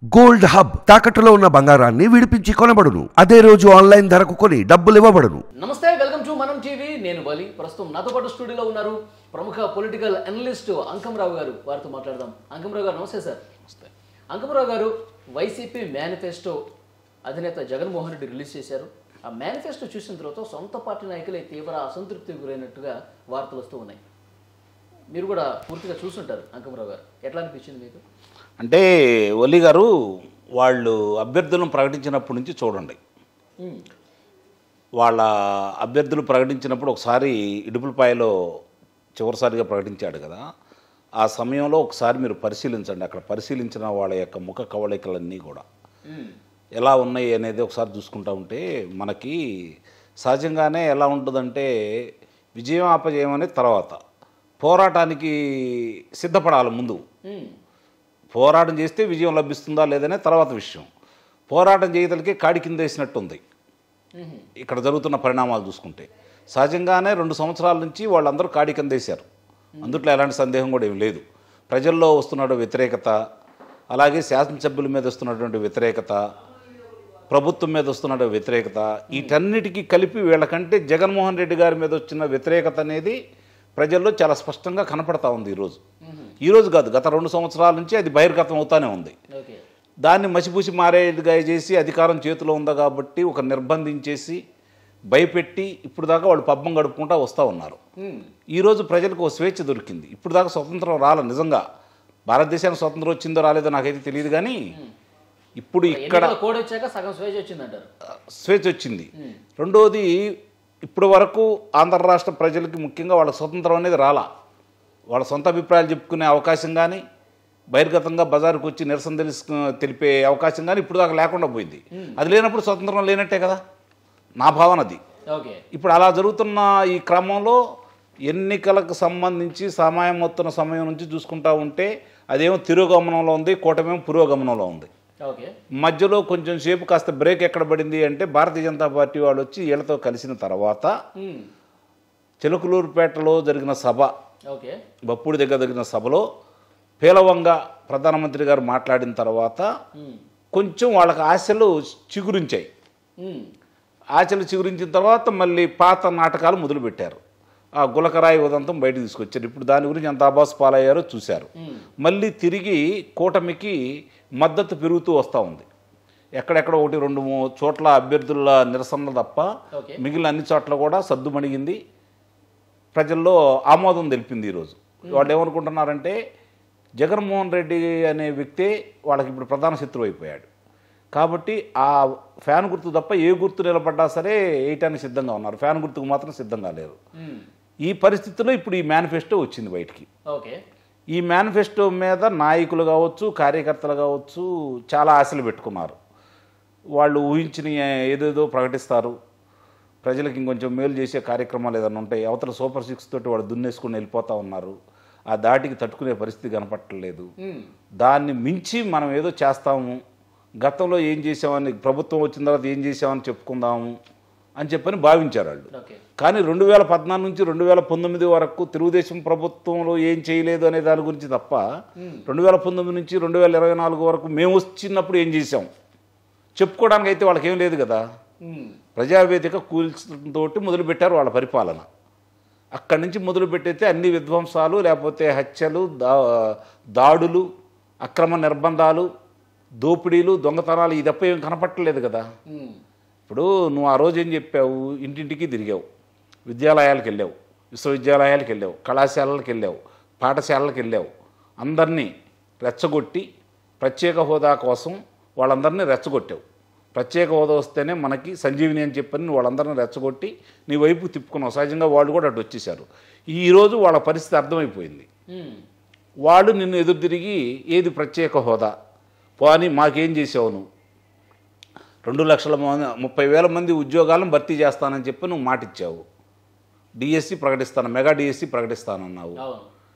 Gold hub తాకట్టులో ఉన్న బంగారాన్ని విడిపించి కొనబడును. అదే రోజు ఆన్లైన్ ధరకు కొని డబ్బులు ఇవ్వబడును. నమస్తే, వెల్కమ్ టు మనం టీవీ. నేను బలి. ప్రస్తుతం నాతో పాటు స్టూడియోలో ఉన్నారు ప్రముఖ పొలిటికల్ అనలిస్ట్ అంకమరావు గారు. వారితో మాట్లాడదాం. అంకమరావు గారు నమస్తే సార్. నమస్తే అంకమరావు గారు. వైసీపీ మేనిఫెస్టో అధినేత జగన్మోహన్ రెడ్డి రిలీజ్ చేశారు. ఆ మేనిఫెస్టో చూసిన తర్వాత సొంత పార్టీ నాయకులే తీవ్ర అసంతృప్తికి గురైనట్టుగా వార్తలు వస్తూ ఉన్నాయి. మీరు కూడా పూర్తిగా చూస్తుంటారు. అంకమరావు గారు, ఎట్లా అనిపించింది మీకు? అంటే ఒలి గారు, వాళ్ళు అభ్యర్థులను ప్రకటించినప్పటి నుంచి చూడండి, వాళ్ళ అభ్యర్థులు ప్రకటించినప్పుడు ఒకసారి ఇడుపులపాయలో చివరిసారిగా ప్రకటించాడు కదా, ఆ సమయంలో ఒకసారి మీరు పరిశీలించండి. అక్కడ పరిశీలించిన వాళ్ళ యొక్క ముఖ కవళికలన్నీ కూడా ఎలా ఉన్నాయి అనేది ఒకసారి చూసుకుంటా ఉంటే మనకి సహజంగానే ఎలా ఉంటుందంటే, విజయం అపజయం అనేది తర్వాత, పోరాటానికి సిద్ధపడాలి ముందు. పోరాటం చేస్తే విజయం లభిస్తుందా లేదనే తర్వాత విషయం. పోరాటం చేయగలిగే కాడి కింద వేసినట్టుంది ఇక్కడ జరుగుతున్న పరిణామాలు చూసుకుంటే. సహజంగానే 2 సంవత్సరాల నుంచి వాళ్ళందరూ కాడి కింద వేశారు. అందుట్లో ఎలాంటి సందేహం కూడా ఏం లేదు. ప్రజల్లో వస్తున్న వ్యతిరేకత, అలాగే శాసనసభ్యుల మీద వస్తున్నటువంటి వ్యతిరేకత, ప్రభుత్వం మీద వస్తున్న వ్యతిరేకత, వీటన్నిటికీ కలిపి వీళ్ళకంటే జగన్మోహన్ రెడ్డి గారి మీద వచ్చిన వ్యతిరేకత అనేది ప్రజల్లో చాలా స్పష్టంగా కనపడతా ఉంది. ఈరోజు కాదు, గత 2 సంవత్సరాల నుంచి అది బహిర్గతం అవుతానే ఉంది. దాన్ని మసిపూసి మారేడుగా చేసి అధికారం చేతిలో ఉందా కాబట్టి ఒక నిర్బంధించేసి భయపెట్టి ఇప్పుడు దాకా వాళ్ళు పబ్బం గడుపుకుంటా వస్తూ ఉన్నారు. ఈరోజు ప్రజలకు ఒక స్వేచ్ఛ దొరికింది. ఇప్పుడు దాకా స్వతంత్రం రాలే. నిజంగా భారతదేశానికి స్వతంత్రం వచ్చిందో రాలేదో నాకైతే తెలియదు, కానీ ఇప్పుడు ఇక్కడ స్వేచ్ఛ వచ్చింది. రెండోది, ఇప్పటి వరకు ఆంధ్ర రాష్ట్ర ప్రజలకి ముఖ్యంగా వాళ్ళ స్వతంత్రం అనేది రాలా. వాళ్ళ సొంత అభిప్రాయాలు చెప్పుకునే అవకాశం కానీ, బహిర్గతంగా బజారుకు వచ్చి నిరసన తెలిపే అవకాశం కానీ ఇప్పుడు దాకా లేకుండా పోయింది. అది లేనప్పుడు స్వతంత్రం లేనట్టే కదా, నా భావన అది. ఇప్పుడు అలా జరుగుతున్న ఈ క్రమంలో ఎన్నికలకు సంబంధించి సమయం సమయం నుంచి చూసుకుంటా ఉంటే అదేమో తిరోగమనంలో ఉంది, కూటమేమో పురోగమనంలో ఉంది. మధ్యలో కొంచెం సేపు కాస్త బ్రేక్ ఎక్కడ పడింది అంటే, భారతీయ జనతా పార్టీ వాళ్ళు వచ్చి వీళ్ళతో కలిసిన తర్వాత చిలకలూరుపేటలో జరిగిన సభ, బప్పూడి దగ్గర జరిగిన సభలో పేలవంగా ప్రధానమంత్రి గారు మాట్లాడిన తర్వాత కొంచెం వాళ్ళకి ఆశలు చిగురించాయి. ఆశలు చిగురించిన తర్వాత మళ్ళీ పాత నాటకాలు మొదలుపెట్టారు. ఆ గులకరాయి ఉదంతం బయటకు తీసుకొచ్చారు. ఇప్పుడు దాని గురించి ఎంత ఆభాసు పాలయ్యారో చూశారు. మళ్ళీ తిరిగి కూటమికి మద్దతు పెరుగుతూ వస్తూ ఉంది. ఎక్కడెక్కడ 1-2 చోట్ల అభ్యర్థుల నిరసనలు తప్ప మిగిలిన అన్ని చోట్ల కూడా సద్దుమణిగింది. ప్రజల్లో ఆమోదం తెలిపింది. ఈరోజు వాళ్ళు ఏమనుకుంటున్నారంటే, జగన్మోహన్ రెడ్డి అనే వ్యక్తే వాళ్ళకి ఇప్పుడు ప్రధాన శత్రువు అయిపోయాడు కాబట్టి ఆ ఫ్యాన్ గుర్తు తప్ప ఏ గుర్తు నిలబడ్డా సరే వేయటానికి సిద్ధంగా ఉన్నారు. ఫ్యాన్ గుర్తుకు మాత్రం సిద్ధంగా లేరు. ఈ పరిస్థితిలో ఇప్పుడు ఈ మేనిఫెస్టో వచ్చింది బయటికి. ఈ మేనిఫెస్టో మీద నాయకులు కావచ్చు, కార్యకర్తలు కావచ్చు చాలా ఆశలు పెట్టుకున్నారు. వాళ్ళు ఊహించిన ఏదేదో ప్రకటిస్తారు, ప్రజలకు ఇంకొంచెం మేలు చేసే కార్యక్రమాలు ఏదైనా ఉంటాయి. అవతల సూపర్ 6 తోటి వాళ్ళు దున్నేసుకుని వెళ్ళిపోతూ ఉన్నారు. ఆ దాటికి తట్టుకునే పరిస్థితి కనపట్టలేదు. దాన్ని మించి మనం ఏదో చేస్తాము, గతంలో ఏం చేసామని, ప్రభుత్వం వచ్చిన తర్వాత ఏం చేసామని చెప్పుకుందాము అని చెప్పని భావించారు వాళ్ళు. కానీ 2014 నుంచి 2019 వరకు తెలుగుదేశం ప్రభుత్వంలో ఏం చేయలేదు అనే దాని గురించి తప్ప, 2019 నుంచి 2024 వరకు మేము వచ్చినప్పుడు ఏం చేసాం చెప్పుకోవడానికి అయితే వాళ్ళకి ఏం లేదు కదా. ప్రజావేదిక కూల్చడంతో మొదలుపెట్టారు వాళ్ళ పరిపాలన. అక్కడి నుంచి మొదలుపెట్టయితే అన్ని విధ్వంసాలు, లేకపోతే హత్యలు, దాడులు, అక్రమ నిర్బంధాలు, దోపిడీలు, దొంగతనాలు, ఈ తప్ప ఏం కనపట్టలేదు కదా. ఇప్పుడు నువ్వు ఆ రోజు ఏం చెప్పావు? ఇంటింటికి తిరిగావు, విద్యాలయాలకు వెళ్ళావు, విశ్వవిద్యాలయాలకు వెళ్ళావు, కళాశాలలకు వెళ్ళావు, పాఠశాలలకు వెళ్ళావు, అందరినీ రెచ్చగొట్టి ప్రత్యేక హోదా కోసం వాళ్ళందరినీ రెచ్చగొట్టావు. ప్రత్యేక హోదా వస్తేనే మనకి సంజీవిని అని చెప్పని నువ్వు వాళ్ళందరినీ రెచ్చగొట్టి నీ వైపు తిప్పుకున్నావు. సహజంగా వాళ్ళు కూడా అటు వచ్చేసారు. ఈరోజు వాళ్ళ పరిస్థితి అర్థమైపోయింది. వాళ్ళు నిన్ను ఎదురు తిరిగి ఏది ప్రత్యేక హోదా పోని మాకేం చేసావు, నువ్వు 2,30,000 మంది ఉద్యోగాలను భర్తీ చేస్తానని చెప్పి నువ్వు మాట ఇచ్చావు. డిఎస్సి ప్రకటిస్తాను, మెగా డిఎస్సి ప్రకటిస్తానన్నావు.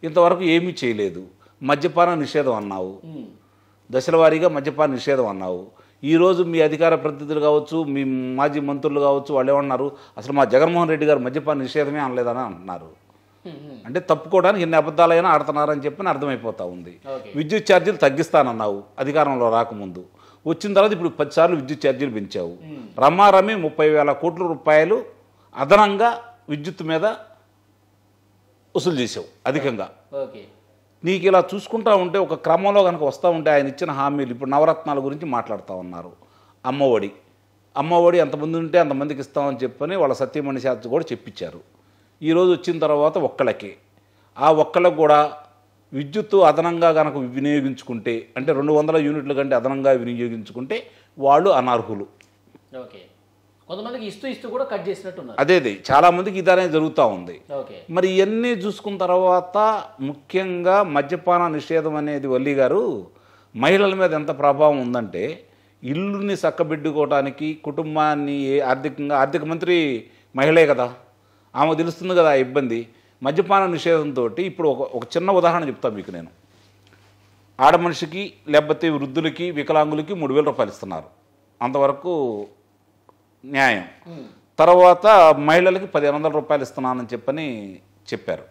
ఇంతవరకు ఏమీ చేయలేదు. మద్యపాన నిషేధం అన్నావు, దశల వారీగా మద్యపాన నిషేధం అన్నావు. ఈరోజు మీ అధికార ప్రతినిధులు కావచ్చు, మీ మాజీ మంత్రులు కావచ్చు, వాళ్ళు ఏమన్నారు, అసలు మా జగన్మోహన్ రెడ్డి గారు మద్యపాన నిషేధమే అనలేదని అంటున్నారు. అంటే తప్పుకోవడానికి ఎన్ని అబద్ధాలైనా ఆడుతున్నారని చెప్పి అర్థమైపోతా ఉంది. విద్యుత్ ఛార్జీలు తగ్గిస్తానన్నావు అధికారంలో రాకముందు, వచ్చిన తర్వాత ఇప్పుడు 10 సార్లు విద్యుత్ ఛార్జీలు పెంచావు. రమారమి 30,000 కోట్ల రూపాయలు అదనంగా విద్యుత్ మీద వసూలు చేసావు అధికంగా. నీకు ఇలా చూసుకుంటా ఉంటే ఒక క్రమంలో కనుక వస్తూ ఉంటే ఆయన ఇచ్చిన హామీలు, ఇప్పుడు నవరత్నాల గురించి మాట్లాడుతూ ఉన్నారు. అమ్మఒడి ఎంతమంది ఉంటే అంతమందికి ఇస్తామని చెప్పని వాళ్ళ సత్యమణి శాస్త్రి కూడా చెప్పించారు. ఈరోజు వచ్చిన తర్వాత ఒక్కళ్ళకి కూడా విద్యుత్తు అదనంగా కనుక వినియోగించుకుంటే, అంటే 200 యూనిట్ల కంటే అదనంగా వినియోగించుకుంటే వాళ్ళు అనర్హులు. కొంతమందికి ఇస్తూ కూడా కట్ చేసినట్టున్నారు. అదే చాలా మందికి ఇదనే జరుగుతూ ఉంది. మరి ఇవన్నీ చూసుకున్న తర్వాత ముఖ్యంగా మద్యపాన నిషేధం అనేది వల్లి గారు మహిళల మీద ఎంత ప్రభావం ఉందంటే, ఇల్లుని చక్కబెట్టుకోవడానికి కుటుంబాన్ని ఆర్థిక మంత్రి మహిళే కదా, ఆమె తెలుస్తుంది కదా ఆ ఇబ్బంది. మద్యపాన నిషేధంతో ఇప్పుడు ఒక చిన్న ఉదాహరణ చెప్తాను మీకు నేను. ఆడ మనిషికి లేకపోతే వృద్ధులకి వికలాంగులకి 3,000 రూపాయలు ఇస్తున్నారు, అంతవరకు న్యాయం. తర్వాత మహిళలకి 1,500 రూపాయలు ఇస్తున్నానని చెప్పారు.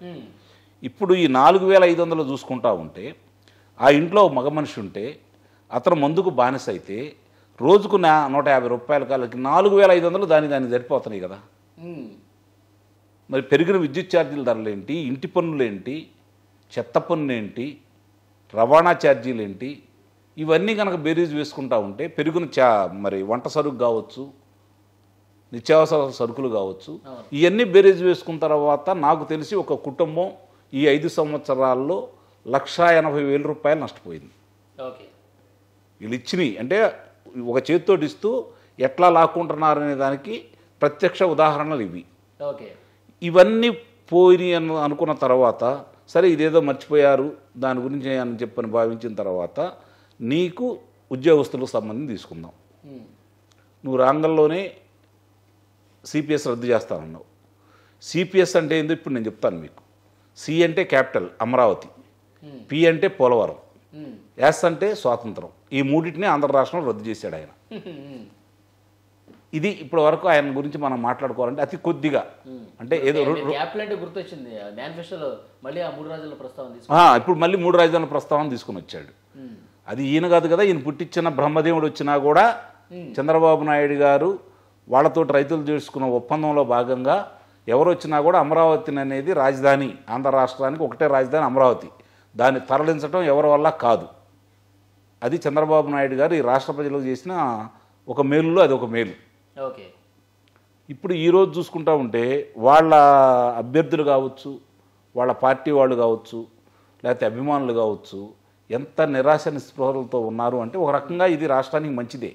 ఇప్పుడు ఈ 4,500 చూసుకుంటా ఉంటే, ఆ ఇంట్లో మగ మనిషి ఉంటే అతను మందుకు బానిస అయితే రోజుకు 150 రూపాయల కాలకి 4,500 దానికి సరిపోతున్నాయి కదా. మరి పెరిగిన విద్యుత్ ఛార్జీల ధరలేంటి, ఇంటి పన్నులేంటి, చెత్త పన్నులేంటి, రవాణా ఛార్జీలేంటి, ఇవన్నీ కనుక బేరీజ్ వేసుకుంటా ఉంటే పెరిగిన మరి వంట సరుకు కావచ్చు, నిత్యావసర సరుకులు కావచ్చు, ఇవన్నీ బేరీజ్ వేసుకున్న తర్వాత నాకు తెలిసి ఒక కుటుంబం ఈ 5 సంవత్సరాల్లో 1,80,000 రూపాయలు నష్టపోయింది. వీళ్ళు ఇచ్చినాయి అంటే ఒక చేతితోటి ఇస్తూ ఎట్లా లాక్కుంటున్నారనే దానికి ప్రత్యక్ష ఉదాహరణలు ఇవి. ఇవన్నీ పోయి అనుకున్న తర్వాత సరే ఇదేదో మర్చిపోయారు దాని గురించి అని చెప్పని భావించిన తర్వాత నీకు ఉద్యోగస్తులకు సంబంధించి తీసుకుందాం. నువ్వు రాంగల్లోనే సిపిఎస్ రద్దు చేస్తానన్నావు. సిపిఎస్ అంటే ఏందో ఇప్పుడు నేను చెప్తాను మీకు. సి అంటే క్యాపిటల్ అమరావతి, పి అంటే పోలవరం, ఎస్ అంటే స్వాతంత్రం. ఈ మూడింటిని ఆంధ్ర రాష్ట్రంలో రద్దు చేశాడు ఆయన. ఇది ఇప్పటి వరకు ఆయన గురించి మనం మాట్లాడుకోవాలంటే అతి కొద్దిగా, అంటే ఏదో గుర్తొచ్చింది మేనిఫెస్టోలో మళ్ళీ ఆ 3 రాజధానుల ప్రస్తావన ఇప్పుడు మళ్ళీ 3 రాజధానుల ప్రస్తావన తీసుకుని వచ్చాడు. అది ఈయన కాదు కదా, ఈయన పుట్టించిన బ్రహ్మదేవుడు వచ్చినా కూడా చంద్రబాబు నాయుడు గారు వాళ్ళతో రైతులు చేసుకున్న ఒప్పందంలో భాగంగా ఎవరు వచ్చినా కూడా అమరావతిని అనేది రాజధాని, ఆంధ్ర రాష్ట్రానికి ఒకటే రాజధాని అమరావతి, దాన్ని తరలించడం ఎవరి వల్ల కాదు. అది చంద్రబాబు నాయుడు గారు ఈ రాష్ట్ర ప్రజలకు చేసిన ఒక మేలులో అది ఒక మేలు. ఇప్పుడు ఈరోజు చూసుకుంటా ఉంటే వాళ్ళ అభ్యర్థులు కావచ్చు, వాళ్ళ పార్టీ వాళ్ళు కావచ్చు, లేకపోతే అభిమానులు కావచ్చు, ఎంత నిరాశ నిస్పృహలతో ఉన్నారు అంటే ఒక రకంగా ఇది రాష్ట్రానికి మంచిదే.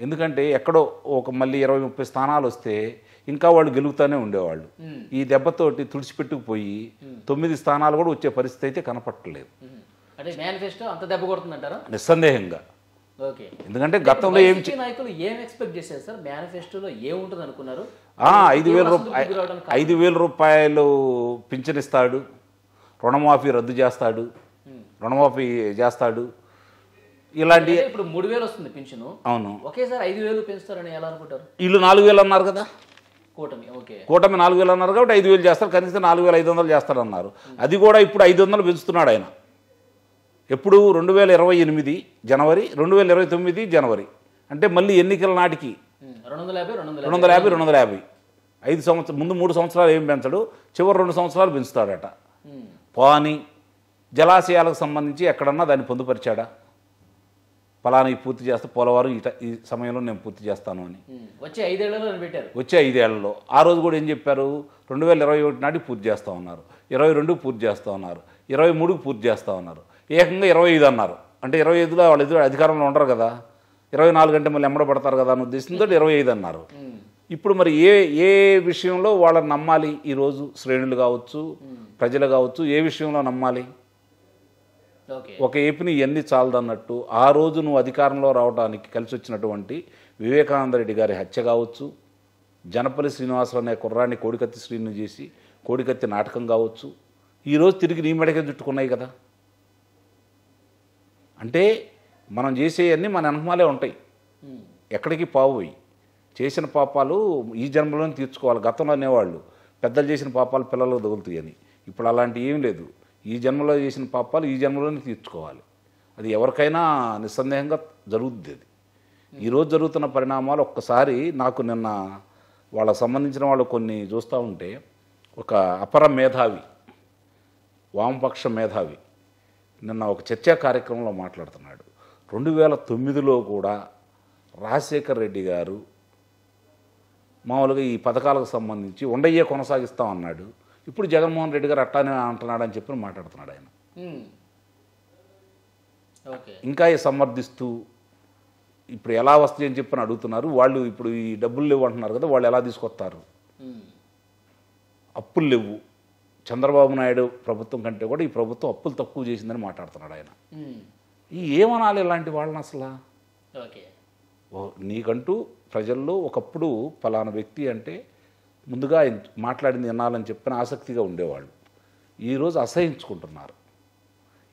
ఎందుకంటే ఎక్కడో ఒక మళ్ళీ 20-30 స్థానాలు వస్తే ఇంకా వాళ్ళు గెలుగుతూనే ఉండేవాళ్ళు. ఈ దెబ్బతోటి తుడిచిపెట్టుకుపోయి 9 స్థానాలు కూడా వచ్చే పరిస్థితి అయితే కనపట్టలేదు. నిస్సందేహంగా. ఎందుకంటే గతంలో నాయకులు ఏం ఎక్స్పెక్ట్ చేశారు సార్? మేనిఫెస్టోలో ఏముంటుంది అనుకున్నారు? 5,000 రూపాయలు పింఛన్ ఇస్తాడు, రుణమాఫీ రద్దు చేస్తాడు, రుణమాఫీ చేస్తాడు, ఇలాంటి. ఇప్పుడు 3,000 వస్తుంది పింఛను, అవును, ఒకేసారి 5,000 పెంచుతారని ఎలా అనుకుంటారు? వీళ్ళు 4,000 అన్నారు కదా, కూటమి 4,000 అన్నారు కాబట్టి 5,000 చేస్తారు, కనీసం 4,500 చేస్తారన్నారు. అది కూడా ఇప్పుడు 500 పెంచుతున్నాడు ఆయన. ఎప్పుడు 2028 జనవరి, 2029 జనవరి, అంటే మళ్ళీ ఎన్నికల నాటికి 250 5 సంవత్సరాలు ముందు 3 సంవత్సరాలు ఏం పెంచడు, చివరి 2 సంవత్సరాలు పెంచుతాడట. పోనీ జలాశయాలకు సంబంధించి ఎక్కడన్నా దాన్ని పొందుపరిచాడా? ఫలానా ఈ పూర్తి చేస్తే పోలవరం ఈ సమయంలో నేను పూర్తి చేస్తాను అని వచ్చే 5 ఏళ్లలో పెట్టారు. వచ్చే 5 ఏళ్లలో ఆ రోజు కూడా ఏం చెప్పారు? 2021 నాటికి పూర్తి చేస్తూ ఉన్నారు, 22కి పూర్తి చేస్తూ ఉన్నారు, 23కి పూర్తి చేస్తూ ఉన్నారు, ఏకంగా 25 అన్నారు. అంటే 25లో వాళ్ళు ఎదురు అధికారంలో ఉండరు కదా, 24 అంటే మళ్ళీ ఎమ్మడబడతారు కదా అన్న ఉద్దేశంతో 25 అన్నారు. ఇప్పుడు మరి ఏ విషయంలో వాళ్ళని నమ్మాలి? ఈరోజు శ్రేణులు కావచ్చు, ప్రజలు కావచ్చు, ఏ విషయంలో నమ్మాలి? ఒక ఏపీని ఇవన్నీ చాలదన్నట్టు ఆ రోజు నువ్వు అధికారంలో రావడానికి కలిసి వచ్చినటువంటి వివేకానంద రెడ్డి గారి హత్య కావచ్చు, జనపల్లి శ్రీనివాసరావు అనే కుర్రాన్ని కోడికత్తి శ్రీను చేసి కోడికత్తి నాటకం కావచ్చు, ఈరోజు తిరిగి నీ మెడకే చుట్టుకున్నాయి కదా. అంటే మనం చేసేవన్నీ మన వెనకమాలే ఉంటాయి, ఎక్కడికి పావుయి. చేసిన పాపాలు ఈ జన్మలోనే తీర్చుకోవాలి. గతంలో అనేవాళ్ళు పెద్దలు చేసిన పాపాలు పిల్లలకు తగులుతాయని. ఇప్పుడు అలాంటి ఏం లేదు. ఈ జన్మలో చేసిన పాపాలు ఈ జన్మలోనే తీర్చుకోవాలి. అది ఎవరికైనా నిస్సందేహంగా జరుగుతుంది. అది ఈరోజు జరుగుతున్న పరిణామాలు ఒక్కసారి నాకు నిన్న వాళ్ళకు సంబంధించిన వాళ్ళు కొన్ని చూస్తూ ఉంటే, ఒక అపర మేధావి, వామపక్ష మేధావి నిన్న ఒక చర్చా కార్యక్రమంలో మాట్లాడుతున్నాడు. 2009లో కూడా రాజశేఖర్ రెడ్డి గారు మామూలుగా ఈ పథకాలకు సంబంధించి ఉండయ్యే కొనసాగిస్తామన్నాడు. ఇప్పుడు జగన్మోహన్ రెడ్డి గారు అట్టానే అంటున్నాడు అని చెప్పి మాట్లాడుతున్నాడు ఆయన. ఇంకా సమర్థిస్తూ ఇప్పుడు ఎలా వస్తాయి అని చెప్పని అడుగుతున్నారు. వాళ్ళు ఇప్పుడు ఈ డబ్బులు లేవు అంటున్నారు కదా, వాళ్ళు ఎలా తీసుకొస్తారు? అప్పులు లేవు. చంద్రబాబు నాయుడు ప్రభుత్వం కంటే కూడా ఈ ప్రభుత్వం అప్పులు తక్కువ చేసిందని మాట్లాడుతున్నాడు ఆయన. ఏమనాలి ఇలాంటి వాళ్ళని అసలు? నీకంటూ ప్రజల్లో ఒకప్పుడు ఫలానా వ్యక్తి అంటే ముందుగా మాట్లాడింది వినాలని చెప్పిన ఆసక్తిగా ఉండేవాళ్ళు. ఈరోజు అసహించుకుంటున్నారు.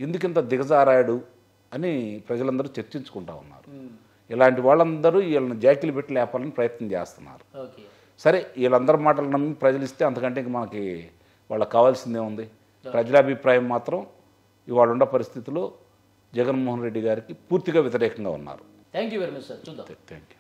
ఎందుకింత దిగజారాడు అని ప్రజలందరూ చర్చించుకుంటా ఉన్నారు. ఇలాంటి వాళ్ళందరూ వీళ్ళని జాకిలు పెట్టి లేపాలని ప్రయత్నం చేస్తున్నారు. సరే, వీళ్ళందరి మాటలు నమ్మి ప్రజలు ఇస్తే అంతకంటే ఇంక మనకి వాళ్ళకి కావాల్సిందే ఉంది. ప్రజలాభిప్రాయం మాత్రం ఇవాళ ఉన్న పరిస్థితిలో జగన్మోహన్ రెడ్డి గారికి పూర్తిగా వ్యతిరేకంగా ఉన్నారు. Thank you very much sir. చూద్దాం. Thank you.